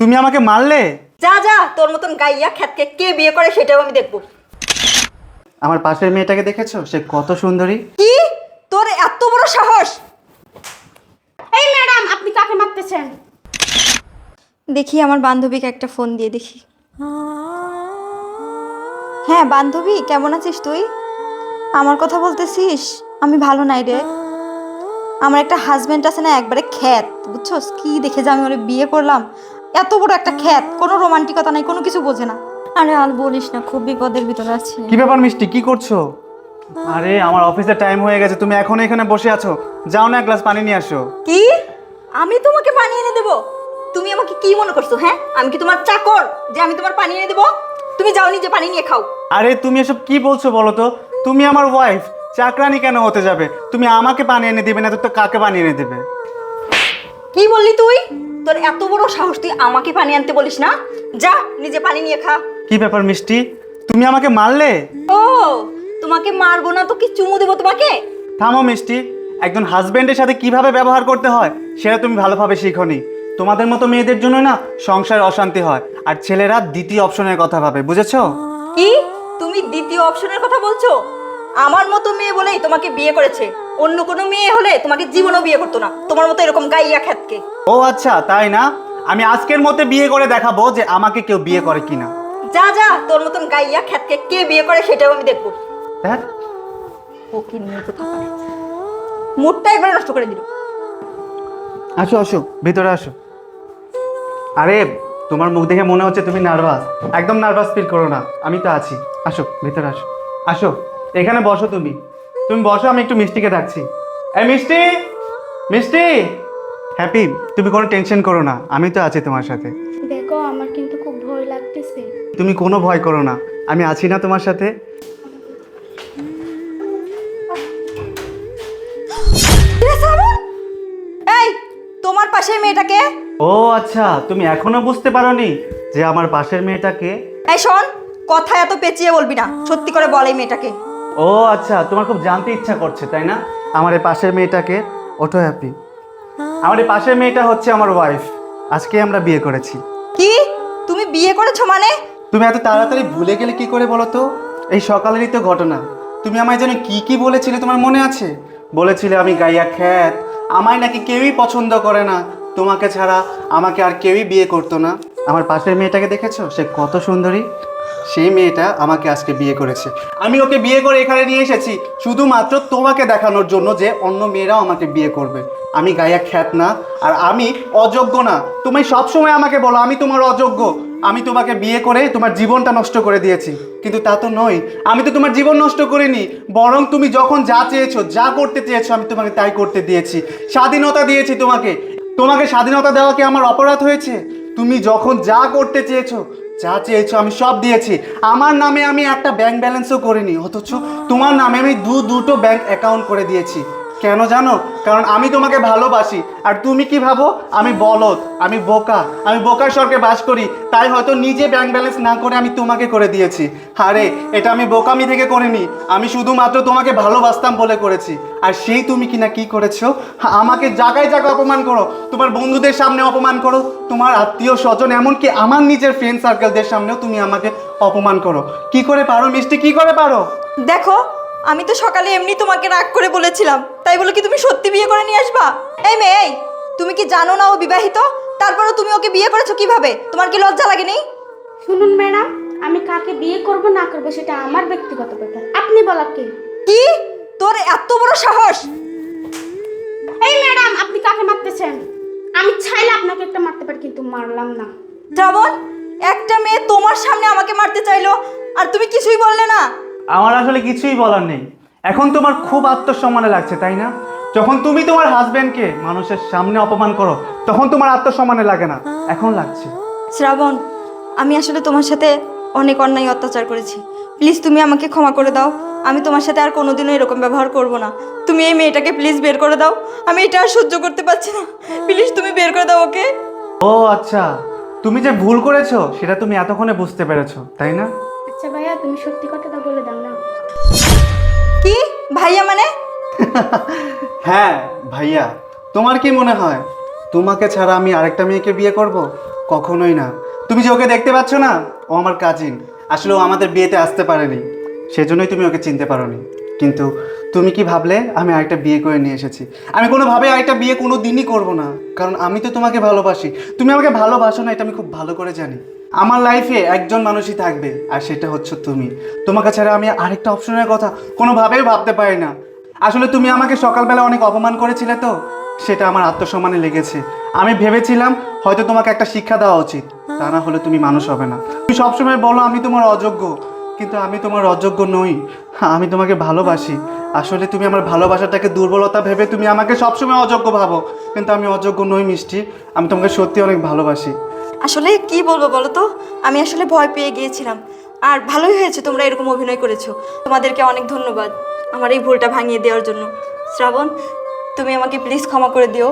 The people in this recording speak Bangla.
তুমি আমাকে মারলে? যা যা, তোর মতন গাইয়া খ্যাতকে কে বিয়ে করে সেটাও আমি দেখবো। আমার পাশের মেয়েটাকে দেখেছো? সে কত সুন্দরী। কি? তোর এত বড় সাহস! এই ম্যাডাম, আপনি কাকে মারতেছেন? দেখি আমার বান্ধবীকে একটা ফোন দিয়ে দেখি। হ্যাঁ বান্ধবী, কেমন আছিস তুই? আমার কথা বলতেছিস? আমি ভালো নাই রে। আমার একটা হাজবেন্ড আছে না, একবারে খ্যাত, বুঝছস? কি দেখে যে আমি ওরে বিয়ে করলাম। এত বড় একটা খ্যাত, কোনো রোমান্টিকতা নাই, কোনো কিছু বোঝে না। আরে আর বলিস না, খুব বিপদের ভিতরে আছি। কি ব্যাপার মিষ্টি, কি করছো? আরে আমার অফিসের টাইম হয়ে গেছে, তুমি এখন এখানে বসে আছো। যাও না, এক গ্লাস পানি নিয়ে আসো। কি? আমি তোমাকে পানি এনে দেবো? তুমি আমাকে কি মনে করছো? হ্যাঁ, আমি কি তোমার চাকর যে আমি তোমার পানি এনে দেবো? তুমি যাও, নিজে পানি নিয়ে খাও। আরে তুমি এসব কি বলছো বলো তো? তুমি আমার ওয়াইফ, চাকরানি কেন হতে যাবে? তুমি আমাকে পানি এনে দিবে না তো কাকে পানি এনে দেবে? কি বললি তুই? তোর এত বড় সাহস, তুই আমাকে পানি আনতে বলিস না? যা, নিজে পানি নিয়ে খা। কি ব্যাপার মিষ্টি, তুমি আমাকে মারলে? ও, তোমাকে মারবো না তো কি চুমু দেবো তোমাকে? থামো মিষ্টি, একজন হাজবেন্ডের সাথে কিভাবে ব্যবহার করতে হয় সেটা তুমি ভালোভাবে শিখোনি। তোমাদের মতো মেয়েদের জন্য না সংসারে অশান্তি হয়, আর ছেলেরা দ্বিতীয় অপশনের কথা ভাবে, বুঝেছো? কি? তুমি দ্বিতীয় অপশনের কথা বলছো? আমার মতো মেয়ে বলেই তোমাকে বিয়ে করেছে। অন্য কোনো মেয়ে হলে তোমাকে জীবনও বিয়ে করতো না, তোমার মতো এরকম গাইয়া খ্যাতকে। ও আচ্ছা, তাই না? আমি আজকের মধ্যে বিয়ে করে দেখাবো যে আমাকে কেউ বিয়ে করে কিনা। যা যা, তোর মতন গাইয়া খ্যাতকে কে বিয়ে করে সেটাও আমি দেখবো। দেখ, ওকে নিয়ে তো থাকা মুডটা একবার নষ্ট করে দিল। আসো আসো, ভিতরে আসো। আরে তোমার মুখ দেখে মনে হচ্ছে তুমি নার্ভাস। একদম নার্ভাস ফিল করো না, আমি তো আছি। আসো ভিতরে আসো। আসো, এখানে বসো। তুমি তুমি বসো, আমি একটু মিষ্টিকে ডাকছি। এই মিষ্টি, মিষ্টি। হ্যাপি, তুমি কোনো টেনশন করো না, আমি তো আছি তোমার সাথে। দেখো, আমার কিন্তু খুব ভয় লাগতেছে। তুমি কোনো ভয় করো না, আমি আছি না তোমার সাথে। এই, তোমার পাশে মেয়েটাকে? ও আচ্ছা, তুমি এখনো বুঝতে পারোনি যে আমার পাশের মেয়েটাকে? এই শোন, কথা এত পেঁচিয়ে বলবি না, সত্যি করে বল এই মেয়েটাকে। ও আচ্ছা, তোমার খুব জানতে ইচ্ছা করছে তাই না আমার এই পাশের মেয়েটাকে? ওঠো হ্যাপি, আমার এই পাশের মেয়েটা হচ্ছে আমার ওয়াইফ। আজকে আমরা বিয়ে করেছি। কি? তুমি বিয়ে করেছো মানে? তুমি এত তাড়াতাড়ি ভুলে গেলে কি করে বলো তো? এই সকালেরই তো ঘটনা। তুমি আমায় যেন কি কি বলেছিলে, তোমার মনে আছে? বলেছিলে আমি গাইয়া খ্যাত, আমায় নাকি কেউই পছন্দ করে না, তোমাকে ছাড়া আমাকে আর কেউই বিয়ে করতো না। আমার পাশের মেয়েটাকে দেখেছো? সে কত সুন্দরী। সেই মেয়েটা আমাকে আজকে বিয়ে করেছে। আমি ওকে বিয়ে করে এখানে নিয়ে এসেছি শুধুমাত্র তোমাকে দেখানোর জন্য যে অন্য মেয়েরাও আমাকে বিয়ে করবে। আমি গাইয়া খ্যাত না, আর আমি অযোগ্য না। তুমি সবসময় আমাকে বলো আমি তোমার অযোগ্য। আমি তোমাকে বিয়ে করে তোমার জীবনটা নষ্ট করে দিয়েছি, কিন্তু তা তো নয়। আমি তো তোমার জীবন নষ্ট করিনি, বরং তুমি যখন যা চেয়েছো, যা করতে চেয়েছো, আমি তোমাকে তাই করতে দিয়েছি। স্বাধীনতা দিয়েছি তোমাকে। তোমাকে স্বাধীনতা দেওয়া কি আমার অপরাধ হয়েছে? তুমি যখন যা করতে চেয়েছো, যা চেয়েছো, আমি সব দিয়েছি। আমার নামে আমি একটা ব্যাংক ব্যালেন্সও করিনি, অথচ তোমার নামে আমি দুটো ব্যাংক অ্যাকাউন্ট করে দিয়েছি। কেন জানো? কারণ আমি তোমাকে ভালোবাসি। আর তুমি কি ভাবো আমি বলদ, আমি বোকা, আমি বোকার স্বর্গে বাস করি, তাই হয়তো নিজে ব্যাংক ব্যালেন্স না করে আমি তোমাকে করে দিয়েছি। আরে এটা আমি বোকামি থেকে করিনি, আমি শুধুমাত্র তোমাকে ভালোবাসতাম বলে করেছি। আর সেই তুমি কিনা কি করেছো? আমাকে জায়গায় জায়গায় অপমান করো, তোমার বন্ধুদের সামনে অপমান করো, তোমার আত্মীয় স্বজন, এমনকি আমার নিজের ফ্রেন্ড সার্কেলদের সামনেও তুমি আমাকে অপমান করো। কি করে পারো মিষ্টি, কি করে পারো? দেখো, আমি তো সকালে এমনি তোমাকে রাগ করে বলেছিলাম, তাই বলে কি তুমি সত্যি বিয়ে করে নিয়ে আসবা? এই মেয়ে, এই, তুমি কি জানো না ও বিবাহিত? তারপরে তুমি ওকে বিয়ে করেছো কিভাবে? তোমার কি লজ্জা লাগেনি? শুনুন ম্যাডাম, আমি কাকে বিয়ে করব না করব সেটা আমার ব্যক্তিগত ব্যাপার, আপনি বলা কে? কি? তোর এত বড় সাহস! এই ম্যাডাম, আপনি কাকে মারতেছেন? আমি চাইলে আপনাকে একটা মারতে পারি, কিন্তু মারলাম না। শ্রাবণ, একটা মেয়ে তোমার সামনে আমাকে মারতে চাইলো, আর তুমি কিছুই বললে না? আমার আসলে কিছুই বলার নেই। এখন তোমার খুব আত্মসম্মানে লাগছে তাই না? যখন তুমি তোমার হাজবেন্ডকে মানুষের সামনে অপমান করো তখন তোমার আত্মসম্মানে লাগে না, এখন লাগছে। শ্রাবণ, আমি আসলে তোমার সাথে অনেক অন্যায় অত্যাচার করেছি। প্লিজ তুমি আমাকে ক্ষমা করে দাও। আমি তোমার সাথে আর কোনোদিনও এরকম ব্যবহার করব না। তুমি এই মেয়েটাকে প্লিজ বের করে দাও। আমি এটা আর সহ্য করতে পারছি না। প্লিজ তুমি বের করে দাও ওকে। ও আচ্ছা, তুমি যে ভুল করেছো সেটা তুমি এতক্ষণে বুঝতে পেরেছো তাই না? আচ্ছা ভাইয়া, তুমি সত্যি কথাটা বলে দাও না। কি ভাইয়া মানে? হ্যাঁ ভাইয়া। তোমার কি মনে হয় তোমাকে ছাড়া আমি আরেকটা মেয়েকে বিয়ে করব? কখনোই না। তুমি যে ওকে দেখতে পাচ্ছ না, ও আমার কাজিন। আসলে ও আমাদের বিয়েতে আসতে পারেনি, সেজন্যই তুমি ওকে চিনতে পারোনি। কিন্তু তুমি কি ভাবলে আমি আরেকটা বিয়ে করে নিয়ে এসেছি? আমি কোনোভাবে আরেকটা বিয়ে কোনো দিনই করবো না, কারণ আমি তো তোমাকে ভালোবাসি। তুমি আমাকে ভালোবাসো না, এটা আমি খুব ভালো করে জানি। আমার লাইফে একজন মানুষই থাকবে, আর সেটা হচ্ছে তুমি। তোমাকে ছাড়া আমি আরেকটা অপশনের কথা কোনোভাবেই ভাবতে পারি না। আসলে তুমি আমাকে সকালবেলা অনেক অপমান করেছিলে, তো সেটা আমার আত্মসম্মানে লেগেছে। আমি ভেবেছিলাম হয়তো তোমাকে একটা শিক্ষা দেওয়া উচিত, তা না হলে তুমি মানুষ হবে না। তুমি সবসময় বলো আমি তোমার অযোগ্য, কিন্তু আমি তোমার অযোগ্য নই। আমি তোমাকে ভালোবাসি। আসলে তুমি আমার ভালোবাসাটাকে দুর্বলতা ভেবে তুমি আমাকে সবসময় অযোগ্য ভাবো, কিন্তু আমি অযোগ্য নই মিষ্টি। আমি তোমাকে সত্যি অনেক ভালোবাসি। আসলে কি বলবো বলো তো, আমি আসলে ভয় পেয়ে গিয়েছিলাম। আর ভালোই হয়েছে তোমরা এরকম অভিনয় করেছো। তোমাদেরকে অনেক ধন্যবাদ আমার এই ভুলটা ভাঙিয়ে দেওয়ার জন্য। শ্রাবণ, তুমি আমাকে প্লিজ ক্ষমা করে দিও।